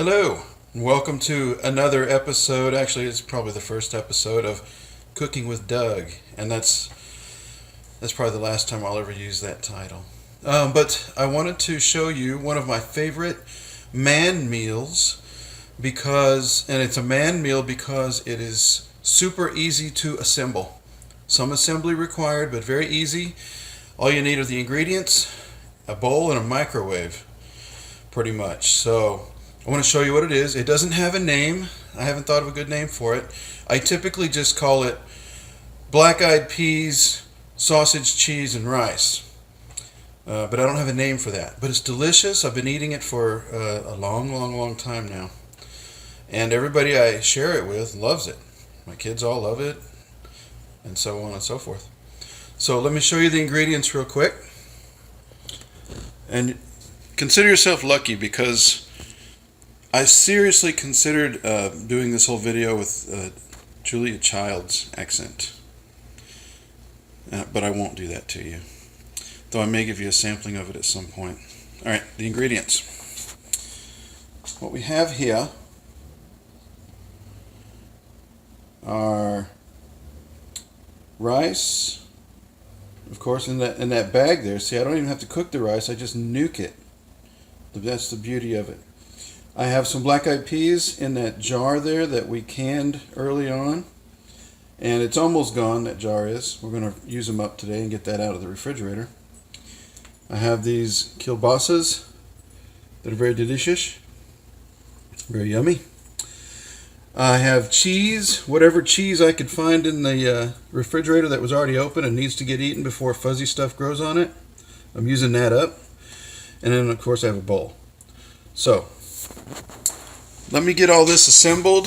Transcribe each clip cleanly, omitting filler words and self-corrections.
Hello, and welcome to another episode. Actually, it's probably the first episode of Cooking with Doug, and that's probably the last time I'll ever use that title. But I wanted to show you one of my favorite man meals and it's a man meal because it is super easy to assemble. Some assembly required, but very easy. All you need are the ingredients, a bowl, and a microwave, pretty much. So I want to show you what it is. It doesn't have a name. I haven't thought of a good name for it. I typically just call it black-eyed peas, sausage, cheese, and rice. But I don't have a name for that. But it's delicious. I've been eating it for a long time now. And everybody I share it with loves it. My kids all love it, and so on and so forth. So let me show you the ingredients real quick. And consider yourself lucky because I seriously considered doing this whole video with Julia Child's accent. But I won't do that to you. Though I may give you a sampling of it at some point. Alright, the ingredients. What we have here are rice, of course, in that bag there. See, I don't even have to cook the rice, I just nuke it. That's the beauty of it. I have some black-eyed peas in that jar there that we canned early on, and it's almost gone, that jar is. We're going to use them up today and get that out of the refrigerator. I have these kielbasas that are very delicious, very yummy. I have cheese, whatever cheese I could find in the refrigerator that was already open and needs to get eaten before fuzzy stuff grows on it. I'm using that up. And then, of course, I have a bowl. So, let me get all this assembled.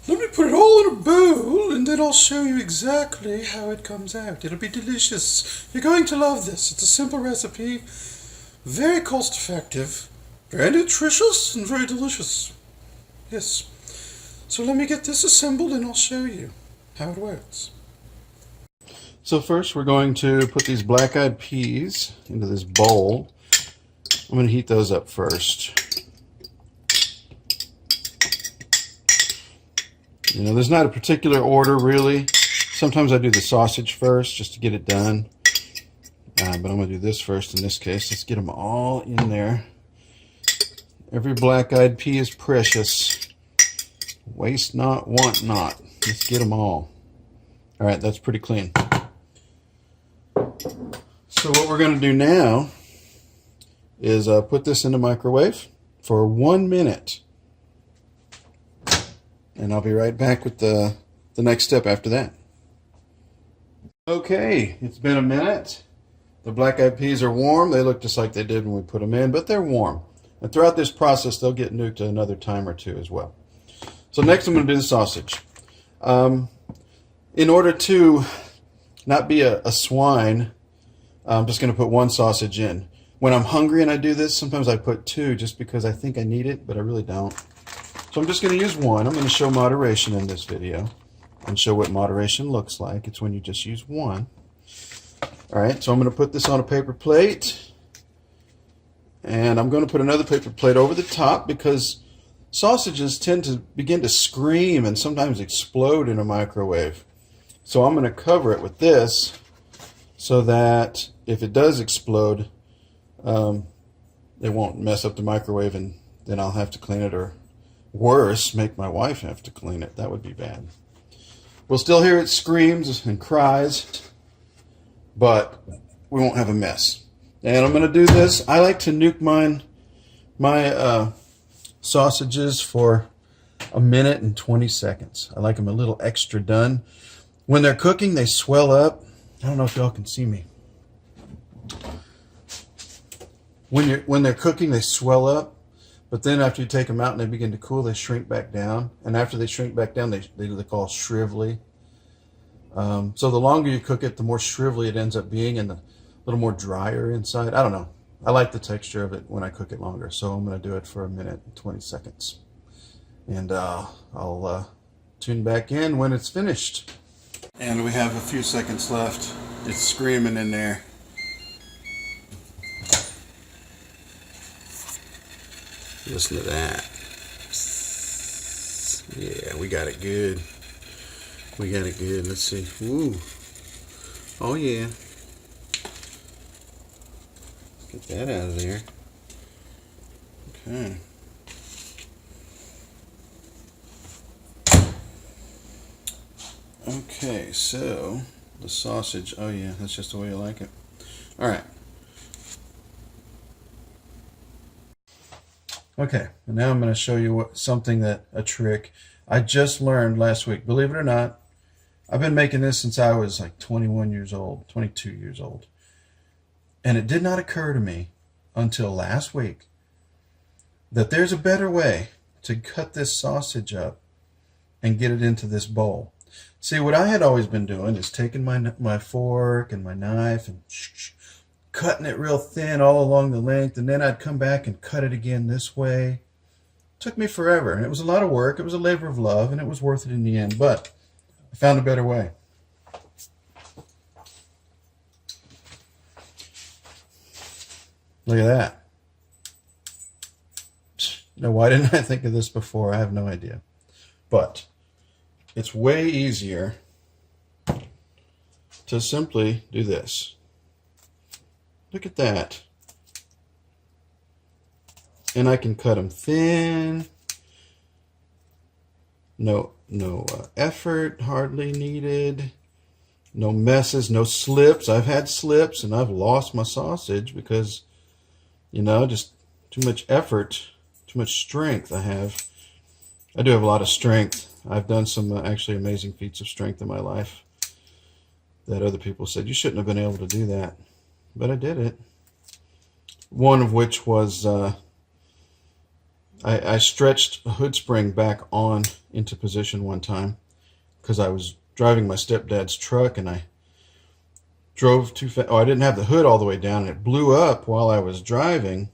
Let me put it all in a bowl, and then I'll show you exactly how it comes out. It'll be delicious. You're going to love this. It's a simple recipe, very cost-effective, very nutritious, and very delicious. Yes. So let me get this assembled, and I'll show you how it works. So first we're going to put these black-eyed peas into this bowl. I'm going to heat those up first. You know, there's not a particular order really. Sometimes I do the sausage first just to get it done. But I'm going to do this first in this case. Let's get them all in there. Every black-eyed pea is precious. Waste not, want not. Let's get them all. All right, that's pretty clean. So what we're going to do now is put this in the microwave for 1 minute. And I'll be right back with the next step after that. Okay, it's been a minute. The black-eyed peas are warm. They look just like they did when we put them in, but they're warm. And throughout this process, they'll get nuked another time or two as well. So next I'm going to do the sausage. In order to not be a swine, I'm just going to put one sausage in. When I'm hungry and I do this, sometimes I put two just because I think I need it, but I really don't. So I'm just going to use one. I'm going to show moderation in this video and show what moderation looks like. It's when you just use one. All right, so I'm going to put this on a paper plate. And I'm going to put another paper plate over the top because sausages tend to begin to scream and sometimes explode in a microwave. So I'm going to cover it with this so that if it does explode, it won't mess up the microwave and then I'll have to clean it, or worse, make my wife have to clean it. That would be bad. We'll still hear it screams and cries, but we won't have a mess. And I'm going to do this. I like to nuke my sausages for 1 minute and 20 seconds. I like them a little extra done. When they're cooking, they swell up. I don't know if y'all can see me. When they're cooking, they swell up. But then after you take them out and they begin to cool, they shrink back down. And after they shrink back down, they look all shrivelly. So the longer you cook it, the more shrivelly it ends up being and a little more drier inside. I don't know. I like the texture of it when I cook it longer. So I'm going to do it for 1 minute and 20 seconds. And I'll tune back in when it's finished. And we have a few seconds left. It's screaming in there. Listen to that. Yeah, we got it good. We got it good. Let's see. Ooh. Oh, yeah. Get that out of there. Okay. Okay, so the sausage. Oh, yeah, that's just the way you like it. All right. Okay, and now I'm going to show you a trick I just learned last week. Believe it or not, I've been making this since I was like 21 years old, 22 years old. And it did not occur to me until last week that there's a better way to cut this sausage up and get it into this bowl. See, what I had always been doing is taking my fork and my knife and cutting it real thin all along the length, and then I'd come back and cut it again this way. It took me forever, and it was a lot of work. It was a labor of love, and it was worth it in the end, but I found a better way. Look at that. Now, why didn't I think of this before? I have no idea. But it's way easier to simply do this. Look at that. And I can cut them thin. No effort hardly needed. No messes, no slips. I've had slips and I've lost my sausage because, just too much effort, too much strength I have. I do have a lot of strength. I've done some actually amazing feats of strength in my life that other people said, you shouldn't have been able to do that. But I did it. One of which was I stretched a hood spring back on into position one time because I was driving my stepdad's truck and I drove too fast. Oh, I didn't have the hood all the way down and it blew up while I was driving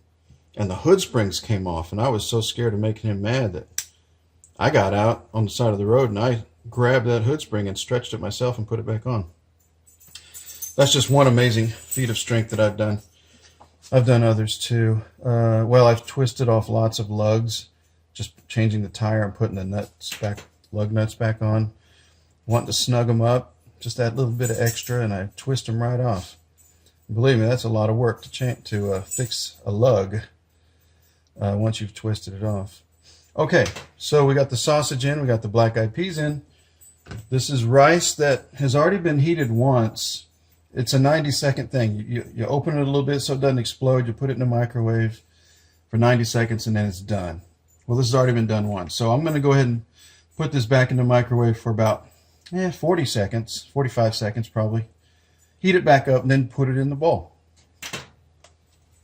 and the hood springs came off and I was so scared of making him mad that I got out on the side of the road and I grabbed that hood spring and stretched it myself and put it back on. That's just one amazing feat of strength that I've done. I've done others too. I've twisted off lots of lugs, just changing the tire and putting the lug nuts back on. Wanting to snug them up, just that little bit of extra, and I twist them right off. And believe me, that's a lot of work to fix a lug once you've twisted it off. Okay, so we got the sausage in, we got the black-eyed peas in. This is rice that has already been heated once. It's a 90-second thing. You open it a little bit so it doesn't explode. You put it in the microwave for 90 seconds and then it's done. Well, this has already been done once. So I'm going to go ahead and put this back in the microwave for about 40 seconds, 45 seconds probably. Heat it back up and then put it in the bowl.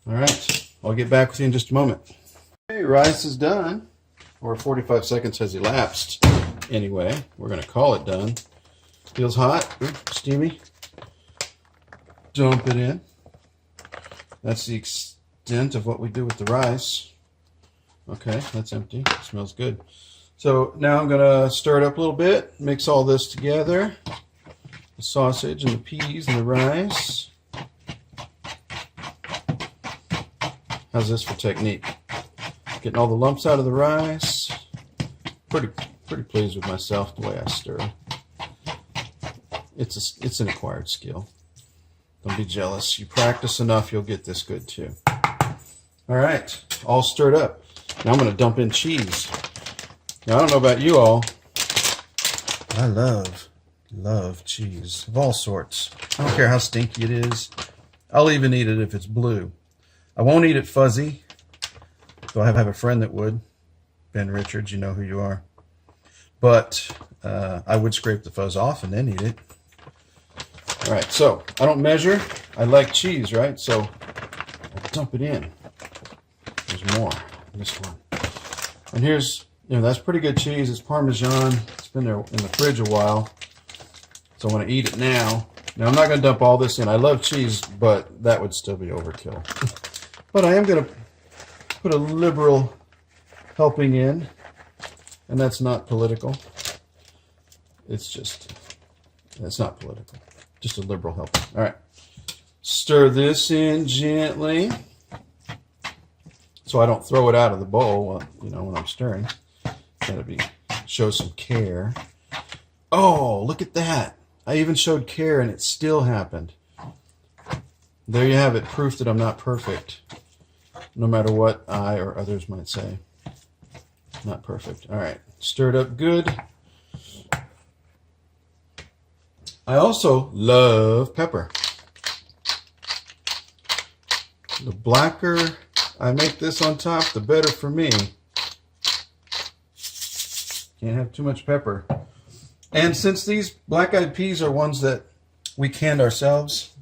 All right, I'll get back with you in just a moment. Okay, rice is done, or 45 seconds has elapsed. Anyway, we're going to call it done. Feels hot, steamy. Dump it in. That's the extent of what we do with the rice. Okay, that's empty. It smells good. So now I'm going to stir it up a little bit, mix all this together. The sausage and the peas and the rice. How's this for technique? Getting all the lumps out of the rice. Pretty pleased with myself the way I stir. It's an acquired skill. Don't be jealous. You practice enough, you'll get this good too. All right, all stirred up. Now I'm going to dump in cheese. Now, I don't know about you all. I love cheese of all sorts. I don't care how stinky it is. I'll even eat it if it's blue. I won't eat it fuzzy, though I have a friend that would. Ben Richards, you know who you are. But I would scrape the fuzz off and then eat it. All right, so I don't measure. I like cheese, right? So I'll dump it in. There's more in this one. And here's, that's pretty good cheese. It's Parmesan. It's been there in the fridge a while. So I want to eat it now. Now, I'm not going to dump all this in. I love cheese, but that would still be overkill. But I am going to put a liberal helping in. And that's not political. It's not political. Just a liberal helping. All right. Stir this in gently. so I don't throw it out of the bowl, you know, when I'm stirring. Gotta show some care. Oh, look at that. I even showed care and it still happened. There you have it, proof that I'm not perfect. No matter what I or others might say. Not perfect. All right, stir it up good. I also love pepper. The blacker I make this on top, the better for me. Can't have too much pepper. And since these black-eyed peas are ones that we canned ourselves,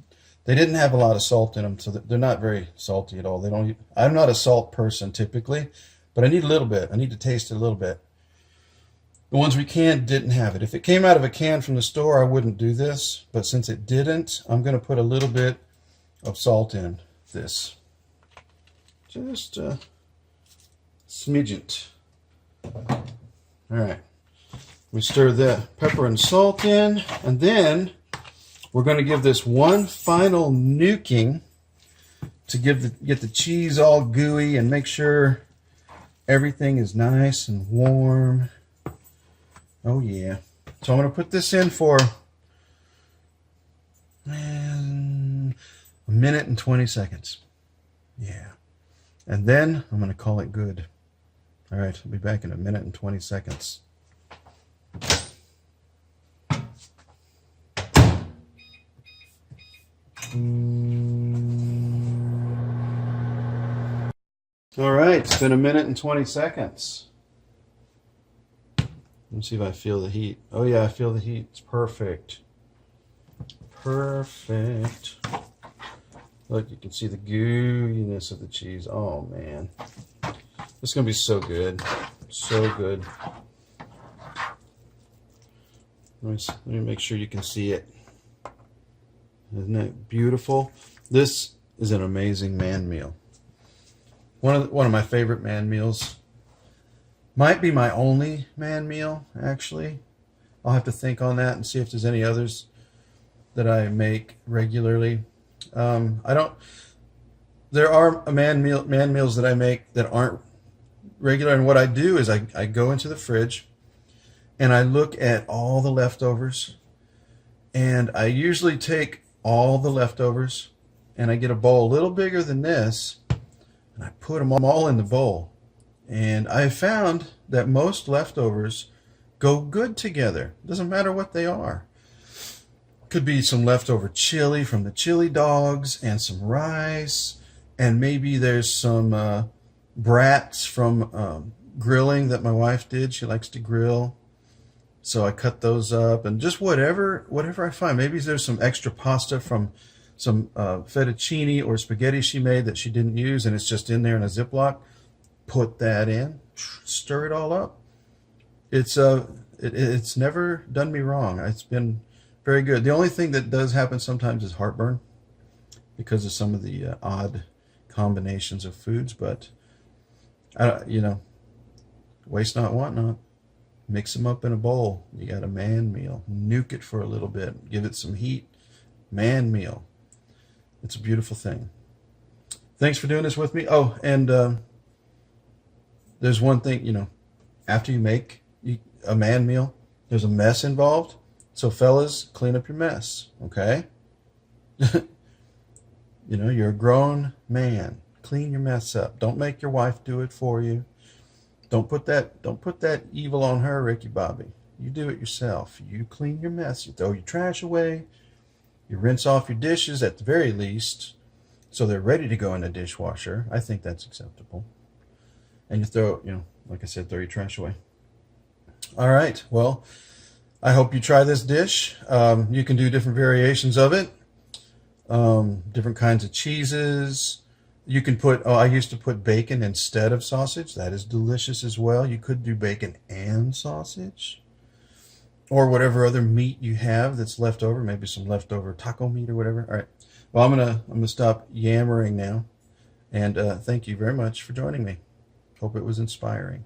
they didn't have a lot of salt in them, so they're not very salty at all. They don't. I'm not a salt person typically, but I need a little bit. I need to taste it a little bit. The ones we canned didn't have it. If it came out of a can from the store, I wouldn't do this. But since it didn't, I'm going to put a little bit of salt in this. Just a smidgen. All right. We stir the pepper and salt in, and then we're going to give this one final nuking to get the cheese all gooey and make sure everything is nice and warm. Oh yeah. So I'm going to put this in for a minute and 20 seconds. Yeah. And then I'm going to call it good. All right, I'll be back in a minute and 20 seconds. All right, it's been a minute and 20 seconds. Let's see if I feel the heat. Oh yeah, I feel the heat. It's perfect. Perfect. Look, you can see the gooiness of the cheese. Oh man. It's going to be so good. So good. Let me make sure you can see it. Isn't it beautiful? This is an amazing man meal. One of my favorite man meals. Might be my only man meal, actually. I'll have to think on that and see if there's any others that I make regularly. There are man meals that I make that aren't regular, and what I do is I go into the fridge and I look at all the leftovers, and I usually take all the leftovers and I get a bowl a little bigger than this, and I put them all in the bowl. And I found that most leftovers go good together. Doesn't matter what they are. Could be some leftover chili from the chili dogs and some rice, and maybe there's some brats from grilling that my wife did. She likes to grill, so I cut those up, and just whatever I find. Maybe there's some extra pasta from some fettuccine or spaghetti she made that she didn't use, and it's just in there in a Ziploc. Put that in, stir it all up. It's never done me wrong. It's been very good. The only thing that does happen sometimes is heartburn because of some of the odd combinations of foods, but you know, waste not, want not. Mix them up in a bowl. You got a man meal. Nuke it for a little bit. Give it some heat. Man meal. It's a beautiful thing. Thanks for doing this with me. Oh, and there's one thing, you know, after you make a man meal, there's a mess involved. So fellas, clean up your mess, okay? You know, you're a grown man. Clean your mess up. Don't make your wife do it for you. Don't put that evil on her, Ricky Bobby. You do it yourself. You clean your mess. You throw your trash away. You rinse off your dishes at the very least, so they're ready to go in the dishwasher. I think that's acceptable. And you throw, you know, like I said, throw your trash away. All right. Well, I hope you try this dish. You can do different variations of it. Different kinds of cheeses. You can put, I used to put bacon instead of sausage. That is delicious as well. You could do bacon and sausage, or whatever other meat you have that's left over. Maybe some leftover taco meat or whatever. All right. Well, I'm gonna stop yammering now, and thank you very much for joining me. Hope it was inspiring.